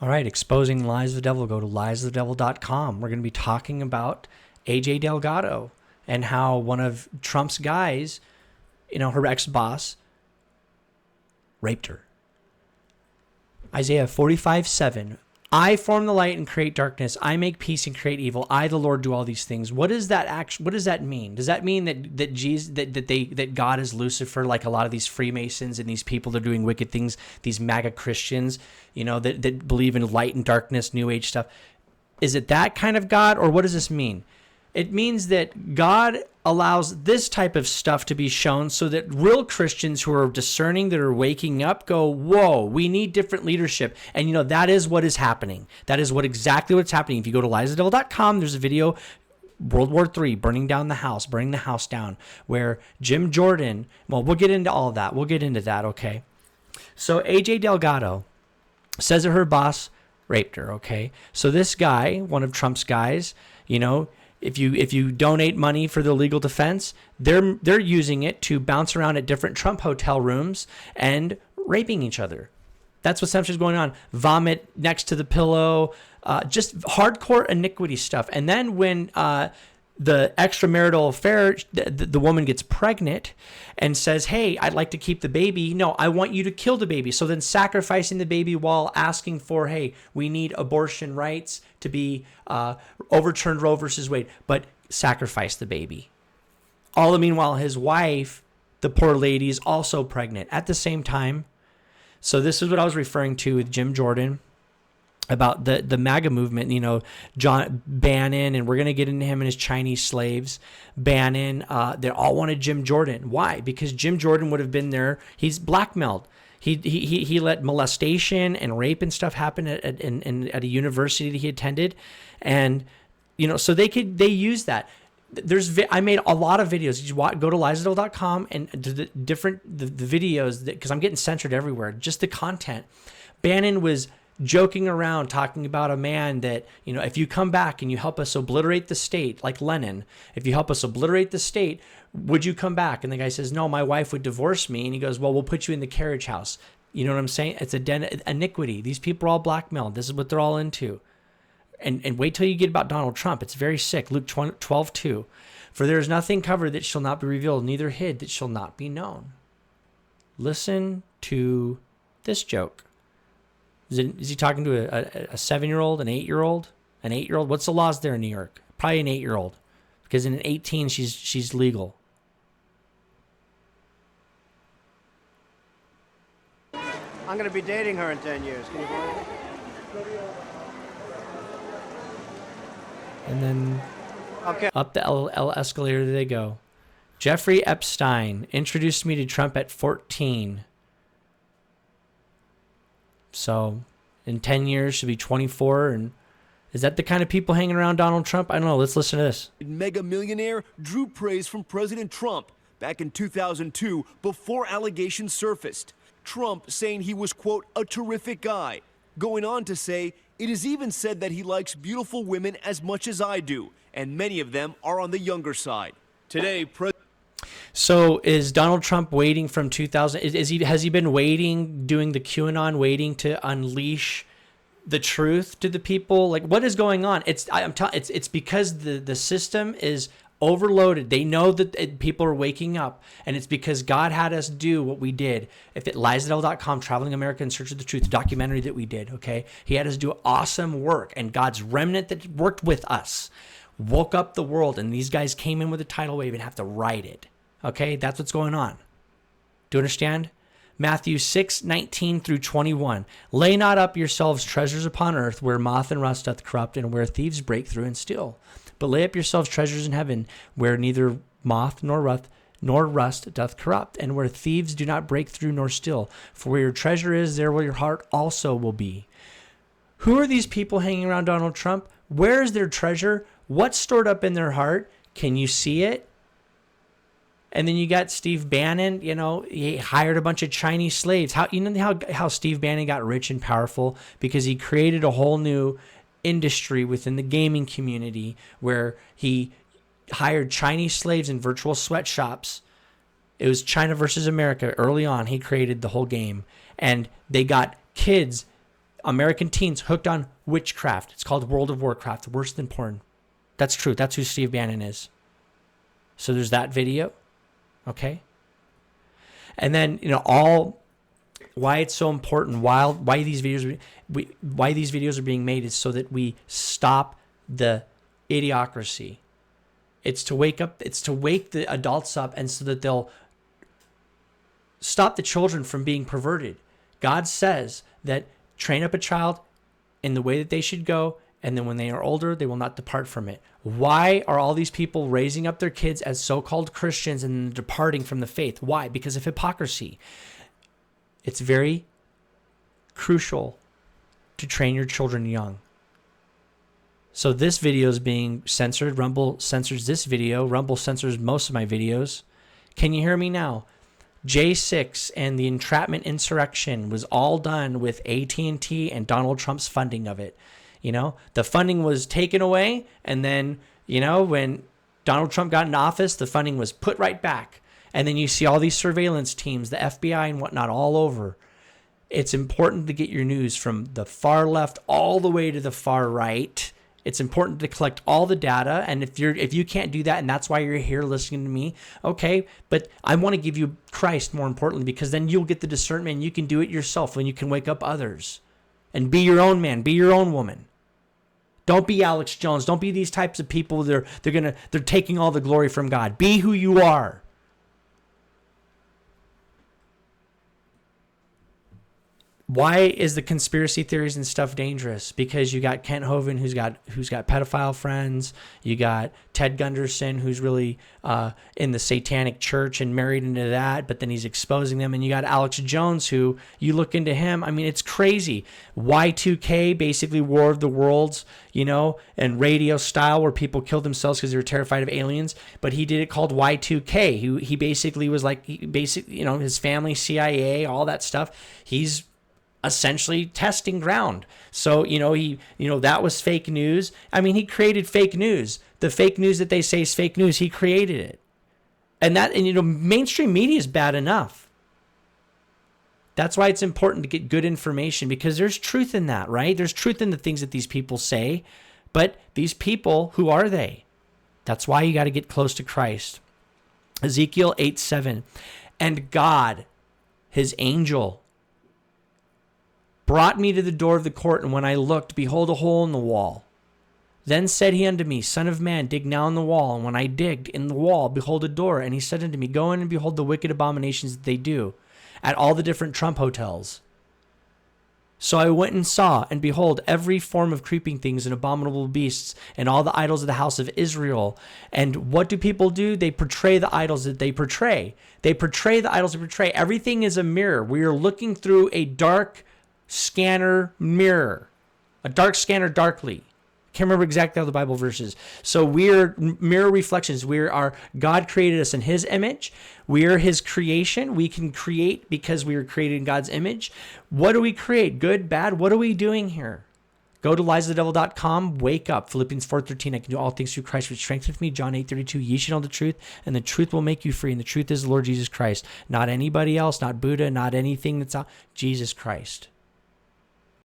All right, exposing the lies of the devil. Go to liesofthedevil.com. We're going to be talking about AJ Delgado and how one of Trump's guys, her ex-boss, raped her. Isaiah 45:7. I form the light and create darkness. I make peace and create evil. I, the Lord, do all these things. What does that mean? Does that mean that God is Lucifer, like a lot of these Freemasons and these people that are doing wicked things, these MAGA Christians, that believe in light and darkness, New Age stuff? Is it that kind of God, or what does this mean? It means that God allows this type of stuff to be shown so that real Christians who are discerning, that are waking up, go, whoa, we need different leadership. And, that is what is happening. That is exactly what's happening. If you go to liesofthedevil.com, there's a video, World War III, burning the house down, where Jim Jordan, well, we'll get into all of that. We'll get into that, okay? So AJ Delgado says that her boss raped her, okay? So this guy, one of Trump's guys, if you donate money for the legal defense, they're using it to bounce around at different Trump hotel rooms and raping each other. That's what essentially is going on. Vomit next to the pillow, just hardcore iniquity stuff. And then when the extramarital affair, the woman gets pregnant and says, hey, I'd like to keep the baby. No, I want you to kill the baby. So then sacrificing the baby while asking for, hey, we need abortion rights to be overturned Roe versus Wade, but sacrifice the baby. All the meanwhile, his wife, the poor lady, is also pregnant at the same time. So this is what I was referring to with Jim Jordan about the MAGA movement, John Bannon, and we're going to get into him and his Chinese slaves. Bannon, they all wanted Jim Jordan. Why? Because Jim Jordan would have been there. He's blackmailed. He let molestation and rape and stuff happen at a university that he attended. And, so they use that. I made a lot of videos. You go to liesofthedevil.com and the videos, because I'm getting censored everywhere, just the content. Bannon was joking around, talking about a man that, if you come back and you help us obliterate the state, like Lenin, if you help us obliterate the state, would you come back? And the guy says, no, my wife would divorce me. And he goes, well, we'll put you in the carriage house. You know what I'm saying? It's iniquity. These people are all blackmailed. This is what they're all into. And wait till you get about Donald Trump. It's very sick. Luke 12:2. For there is nothing covered that shall not be revealed, neither hid that shall not be known. Listen to this joke. Is he talking to a 7-year-old, an 8-year-old, an 8-year-old? What's the laws there in New York? Probably an 8-year-old, because in an 18 she's legal. I'm going to be dating her in 10 years. Can you believe it? And then up the L escalator they go. Jeffrey Epstein introduced me to Trump at 14. So in 10 years, she'll be 24. And is that the kind of people hanging around Donald Trump? I don't know. Let's listen to this. Mega millionaire drew praise from President Trump back in 2002 before allegations surfaced. Trump saying he was, quote, a terrific guy, going on to say, it is even said that he likes beautiful women as much as I do, and many of them are on the younger side. Today, So is Donald Trump waiting from 2000? Has he been waiting, doing the QAnon, waiting to unleash the truth to the people? Like, what is going on? It's because the system is overloaded. They know that people are waking up, and it's because God had us do what we did. If it liesofthedevil.com, Traveling America in Search of the Truth, documentary that we did, okay? He had us do awesome work, and God's remnant that worked with us woke up the world, and these guys came in with a tidal wave and have to ride it. Okay, that's what's going on. Do you understand? Matthew 6:19 through 21. Lay not up yourselves treasures upon earth, where moth and rust doth corrupt, and where thieves break through and steal. But lay up yourselves treasures in heaven, where neither moth nor rust doth corrupt, and where thieves do not break through nor steal. For where your treasure is, there will your heart also will be. Who are these people hanging around Donald Trump? Where is their treasure? What's stored up in their heart? Can you see it? And then you got Steve Bannon, he hired a bunch of Chinese slaves. How Steve Bannon got rich and powerful? Because he created a whole new industry within the gaming community where he hired Chinese slaves in virtual sweatshops. It was China versus America. Early on, he created the whole game. And they got kids American teens hooked on witchcraft. It's called World of Warcraft, worse than porn. That's true. That's who Steve Bannon is. So there's that video. Okay. And then, why it's so important, why these videos are being made is so that we stop the idiocracy. It's to wake the adults up, and so that they'll stop the children from being perverted. God says that train up a child in the way that they should go, and then when they are older, they will not depart from it. Why are all these people raising up their kids as so-called Christians and departing from the faith? Why? Because of hypocrisy. It's very crucial to train your children young. So this video is being censored. Rumble censors this video. Rumble censors most of my videos. Can you hear me now? J6 and the entrapment insurrection was all done with AT&T and Donald Trump's funding of it. The funding was taken away, and then, when Donald Trump got into office, the funding was put right back. And then you see all these surveillance teams, the FBI and whatnot, all over. It's important to get your news from the far left all the way to the far right. It's important to collect all the data. And if you can't do that, and that's why you're here listening to me, okay, but I want to give you Christ more importantly, because then you'll get the discernment and you can do it yourself when you can wake up others. And be your own man, be your own woman. Don't be Alex Jones. Don't be these types of people. They're taking all the glory from God. Be who you are. Why is the conspiracy theories and stuff dangerous? Because you got Kent Hovind, who's got pedophile friends. You got Ted Gunderson, who's really in the satanic church and married into that, but then he's exposing them. And you got Alex Jones, who you look into him. I mean, it's crazy. Y2K, basically War of the Worlds, and radio style, where people killed themselves because they were terrified of aliens. But he did it called Y2K. He basically was like, his family, CIA, all that stuff. He's essentially testing ground. So, that was fake news. I mean, he created fake news. The fake news that they say is fake news, he created it. And mainstream media is bad enough. That's why it's important to get good information, because there's truth in that, right? There's truth in the things that these people say. But these people, who are they? That's why you got to get close to Christ. Ezekiel 8:7. And God, his angel, brought me to the door of the court, and when I looked, behold, a hole in the wall. Then said he unto me, Son of man, dig now in the wall. And when I digged in the wall, behold, a door. And he said unto me, Go in and behold the wicked abominations that they do at all the different Trump hotels. So I went and saw, and behold, every form of creeping things and abominable beasts, and all the idols of the house of Israel. And what do people do? They portray the idols that they portray. They portray the idols they portray. Everything is a mirror. We are looking through a dark scanner mirror, a dark scanner darkly. Can't remember exactly how the Bible verse is. So we're mirror reflections. God created us in his image. We are his creation. We can create because we were created in God's image. What do we create? Good, bad? What are we doing here? Go to liesofthedevil.com. Wake up. Philippians 4:13. I can do all things through Christ which strengthens me. John 8:32. Ye shall know the truth, and the truth will make you free. And the truth is the Lord Jesus Christ. Not anybody else, not Buddha, not anything that's out. Jesus Christ.